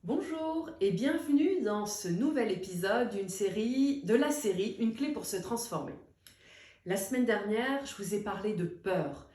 Bonjour et bienvenue dans ce nouvel épisode de la série Une clé pour se transformer. La semaine dernière, je vous ai parlé de peur.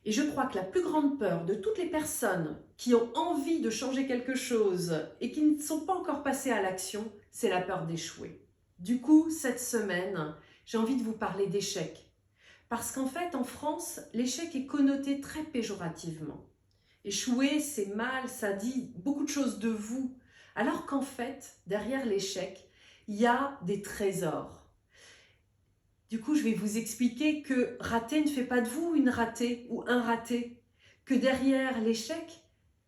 Et je crois que la plus grande peur de toutes les personnes qui ont envie de changer quelque chose et qui ne sont pas encore passées à l'action, c'est la peur d'échouer. Du coup, cette semaine, j'ai envie de vous parler d'échec. Parce qu'en fait, en France, l'échec est connoté très péjorativement. Échouer, c'est mal, ça dit beaucoup de choses de vous. Alors qu'en fait, derrière l'échec, il y a des trésors. Du coup, je vais vous expliquer que rater ne fait pas de vous une ratée ou un raté. Que derrière l'échec,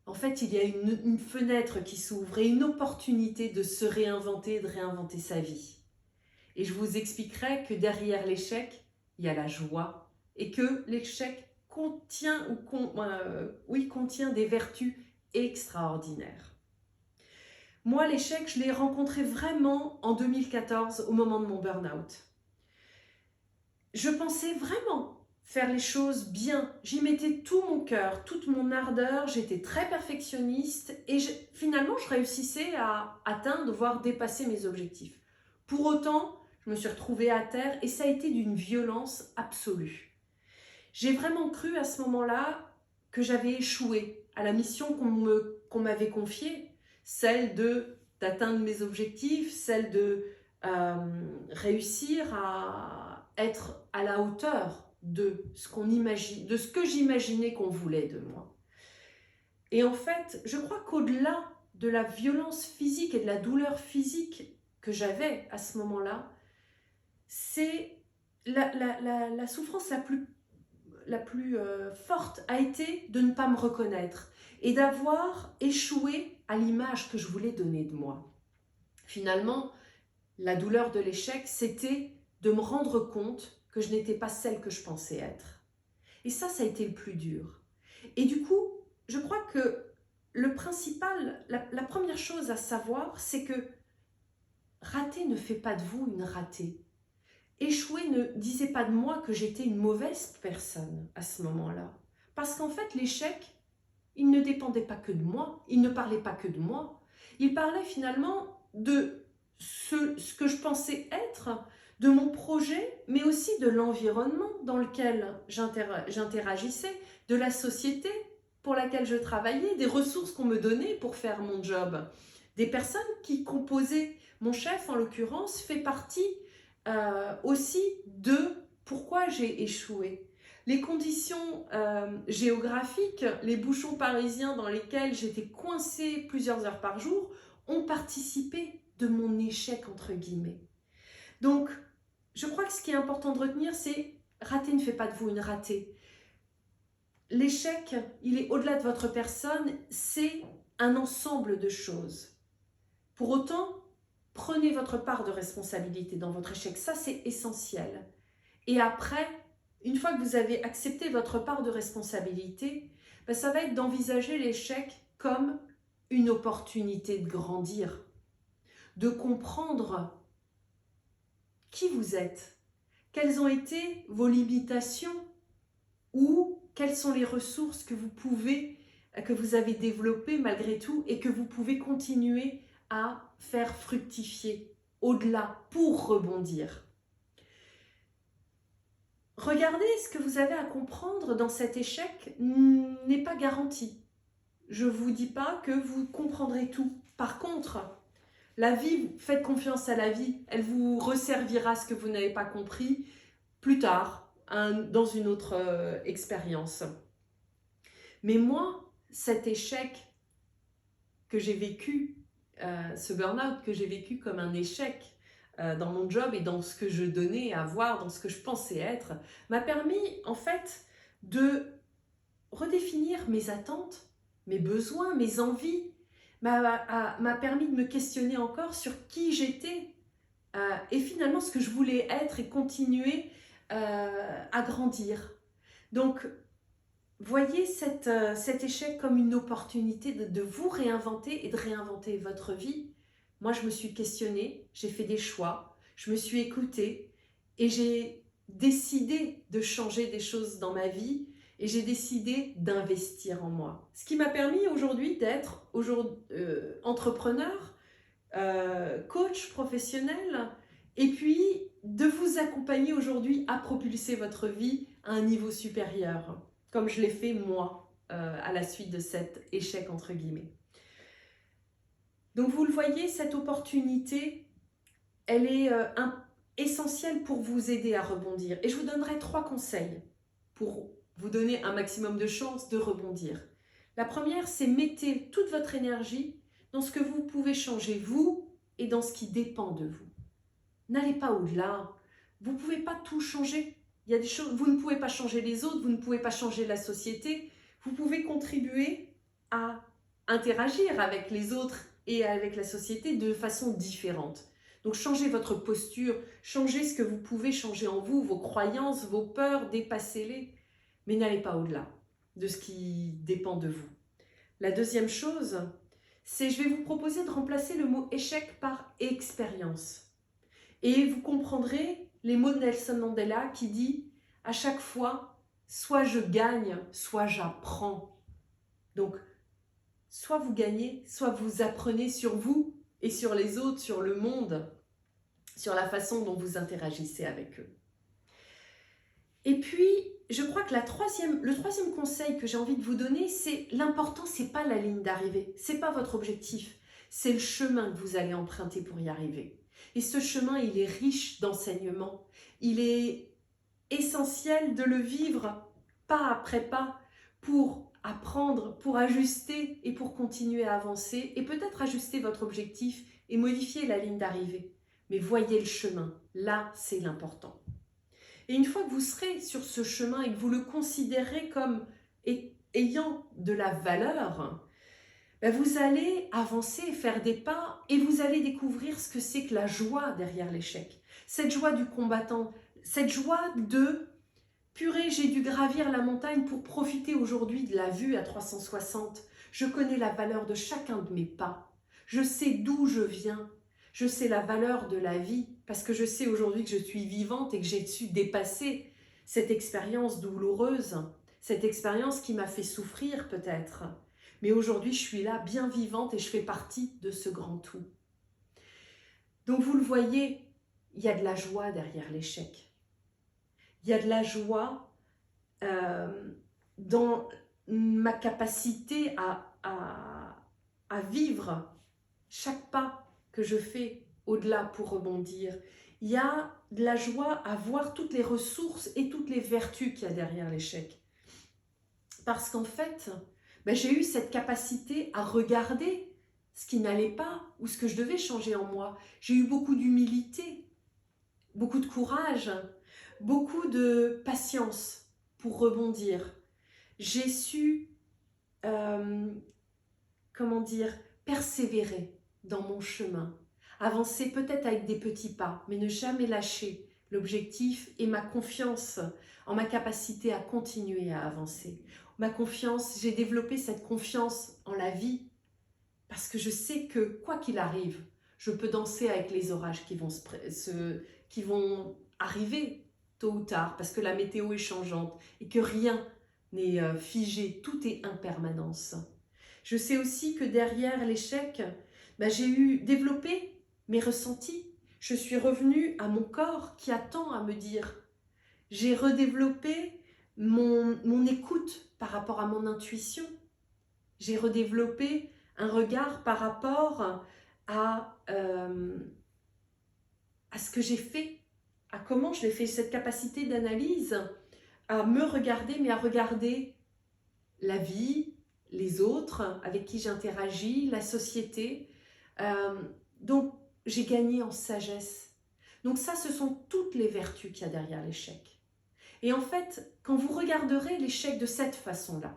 en fait, il y a une fenêtre qui s'ouvre et une opportunité de se réinventer, de réinventer sa vie. Et je vous expliquerai que derrière l'échec, il y a la joie et que l'échec contient des vertus extraordinaires. Moi, l'échec, je l'ai rencontré vraiment en 2014 au moment de mon burn-out. Je pensais vraiment faire les choses bien. J'y mettais tout mon cœur, toute mon ardeur. J'étais très perfectionniste et finalement, je réussissais à atteindre, voire dépasser mes objectifs. Pour autant, je me suis retrouvée à terre et ça a été d'une violence absolue. J'ai vraiment cru à ce moment-là que j'avais échoué à la mission qu'on m'avait confiée, celle d'atteindre mes objectifs, celle de réussir à être à la hauteur de ce que j'imaginais qu'on voulait de moi. Et en fait, je crois qu'au-delà de la violence physique et de la douleur physique que j'avais à ce moment-là, c'est la souffrance la plus forte a été de ne pas me reconnaître et d'avoir échoué à l'image que je voulais donner de moi. Finalement, la douleur de l'échec, c'était de me rendre compte que je n'étais pas celle que je pensais être. Et ça a été le plus dur. Et du coup, je crois que la première chose à savoir, c'est que rater ne fait pas de vous une ratée. Échouer ne disait pas de moi que j'étais une mauvaise personne à ce moment-là. Parce qu'en fait, l'échec, il ne dépendait pas que de moi, il ne parlait pas que de moi. Il parlait finalement de ce que je pensais être, de mon projet, mais aussi de l'environnement dans lequel j'interagissais, de la société pour laquelle je travaillais, des ressources qu'on me donnait pour faire mon job, des personnes qui composaient. Mon chef, en l'occurrence, fait partie aussi de pourquoi j'ai échoué. Les conditions géographiques, les bouchons parisiens dans lesquels j'étais coincée plusieurs heures par jour ont participé de mon échec entre guillemets. Donc, je crois que ce qui est important de retenir, c'est rater ne fait pas de vous une ratée. L'échec, il est au-delà de votre personne, c'est un ensemble de choses. Pour autant, prenez votre part de responsabilité dans votre échec, ça c'est essentiel. Et après, une fois que vous avez accepté votre part de responsabilité, ça va être d'envisager l'échec comme une opportunité de grandir, de comprendre qui vous êtes, quelles ont été vos limitations ou quelles sont les ressources que vous avez développées malgré tout et que vous pouvez continuer à faire fructifier au-delà pour rebondir. Regardez, ce que vous avez à comprendre dans cet échec n'est pas garanti. Je ne vous dis pas que vous comprendrez tout. Par contre, la vie, faites confiance à la vie, elle vous resservira ce que vous n'avez pas compris plus tard, dans une autre expérience. Mais moi, cet échec que j'ai vécu, ce burn-out que j'ai vécu comme un échec dans mon job et dans ce que je donnais à voir, dans ce que je pensais être, m'a permis en fait de redéfinir mes attentes, mes besoins, mes envies, m'a permis de me questionner encore sur qui j'étais et finalement ce que je voulais être et continuer à grandir. Donc, voyez cet échec comme une opportunité de vous réinventer et de réinventer votre vie. Moi, je me suis questionnée, j'ai fait des choix, je me suis écoutée et j'ai décidé de changer des choses dans ma vie et j'ai décidé d'investir en moi. Ce qui m'a permis aujourd'hui d'être entrepreneur, coach professionnel, et puis de vous accompagner aujourd'hui à propulser votre vie à un niveau supérieur, comme je l'ai fait moi, à la suite de cet échec entre guillemets. Donc vous le voyez, cette opportunité, elle est essentielle pour vous aider à rebondir. Et je vous donnerai 3 conseils pour vous donner un maximum de chances de rebondir. La première, c'est mettez toute votre énergie dans ce que vous pouvez changer vous et dans ce qui dépend de vous. N'allez pas au-delà. Vous ne pouvez pas tout changer. Il y a des choses, vous ne pouvez pas changer les autres, vous ne pouvez pas changer la société. Vous pouvez contribuer à interagir avec les autres et avec la société de façon différente. Donc changez votre posture, changez ce que vous pouvez changer en vous, vos croyances, vos peurs, dépassez-les. Mais n'allez pas au-delà de ce qui dépend de vous. La deuxième chose, c'est je vais vous proposer de remplacer le mot échec par expérience. Et vous comprendrez les mots de Nelson Mandela qui dit « à chaque fois, soit je gagne, soit j'apprends ». Donc, soit vous gagnez, soit vous apprenez sur vous et sur les autres, sur le monde, sur la façon dont vous interagissez avec eux. Et puis, je crois que le troisième conseil que j'ai envie de vous donner, c'est l'important, c'est pas la ligne d'arrivée, c'est pas votre objectif, c'est le chemin que vous allez emprunter pour y arriver. Et ce chemin, il est riche d'enseignements, il est essentiel de le vivre pas après pas pour apprendre, pour ajuster et pour continuer à avancer et peut-être ajuster votre objectif et modifier la ligne d'arrivée. Mais voyez le chemin, là c'est l'important. Et une fois que vous serez sur ce chemin et que vous le considérez comme ayant de la valeur, vous allez avancer, faire des pas et vous allez découvrir ce que c'est que la joie derrière l'échec. Cette joie du combattant, cette joie de « purée, j'ai dû gravir la montagne pour profiter aujourd'hui de la vue à 360. Je connais la valeur de chacun de mes pas. Je sais d'où je viens. Je sais la valeur de la vie parce que je sais aujourd'hui que je suis vivante et que j'ai su dépasser cette expérience douloureuse, cette expérience qui m'a fait souffrir peut-être. Mais aujourd'hui, je suis là, bien vivante et je fais partie de ce grand tout. » Donc vous le voyez, il y a de la joie derrière l'échec. Il y a de la joie dans ma capacité à vivre chaque pas que je fais au-delà pour rebondir. Il y a de la joie à voir toutes les ressources et toutes les vertus qu'il y a derrière l'échec. Parce qu'en fait, j'ai eu cette capacité à regarder ce qui n'allait pas ou ce que je devais changer en moi. J'ai eu beaucoup d'humilité, beaucoup de courage, beaucoup de patience pour rebondir. J'ai su, persévérer dans mon chemin, avancer peut-être avec des petits pas, mais ne jamais lâcher l'objectif et ma confiance en ma capacité à continuer à avancer. Ma confiance, j'ai développé cette confiance en la vie parce que je sais que quoi qu'il arrive, je peux danser avec les orages qui vont arriver tôt ou tard parce que la météo est changeante et que rien n'est figé, tout est impermanence. Je sais aussi que derrière l'échec, j'ai développé mes ressentis. Je suis revenue à mon corps qui attend à me dire. J'ai redéveloppé mon écoute par rapport à mon intuition. J'ai redéveloppé un regard par rapport à ce que j'ai fait, à comment je l'ai fait, cette capacité d'analyse, à me regarder, mais à regarder la vie, les autres avec qui j'interagis, la société. Donc, j'ai gagné en sagesse. Donc ça, ce sont toutes les vertus qu'il y a derrière l'échec. Et en fait, quand vous regarderez l'échec de cette façon-là,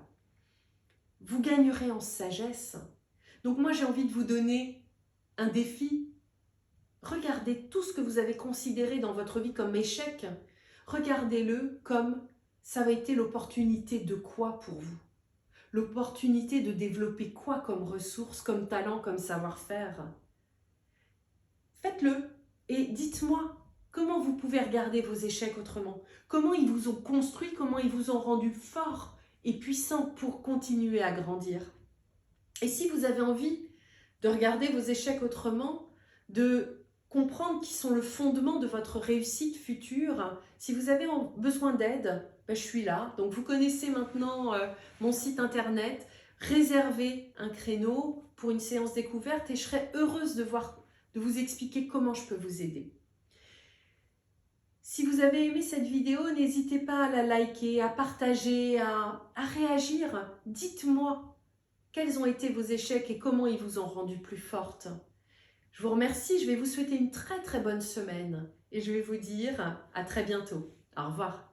vous gagnerez en sagesse. Donc moi, j'ai envie de vous donner un défi. Regardez tout ce que vous avez considéré dans votre vie comme échec. Regardez-le comme ça a été l'opportunité de quoi pour vous? L'opportunité de développer quoi comme ressources, comme talent, comme savoir-faire? Faites-le et dites-moi comment vous pouvez regarder vos échecs autrement, comment ils vous ont construit, comment ils vous ont rendu fort et puissant pour continuer à grandir. Et si vous avez envie de regarder vos échecs autrement, de comprendre qu'ils sont le fondement de votre réussite future, si vous avez besoin d'aide, ben je suis là. Donc vous connaissez maintenant mon site internet, réservez un créneau pour une séance découverte et je serai heureuse de vous expliquer comment je peux vous aider. Si vous avez aimé cette vidéo, n'hésitez pas à la liker, à partager, à réagir. Dites-moi quels ont été vos échecs et comment ils vous ont rendu plus forte. Je vous remercie, je vais vous souhaiter une très très bonne semaine et je vais vous dire à très bientôt. Au revoir.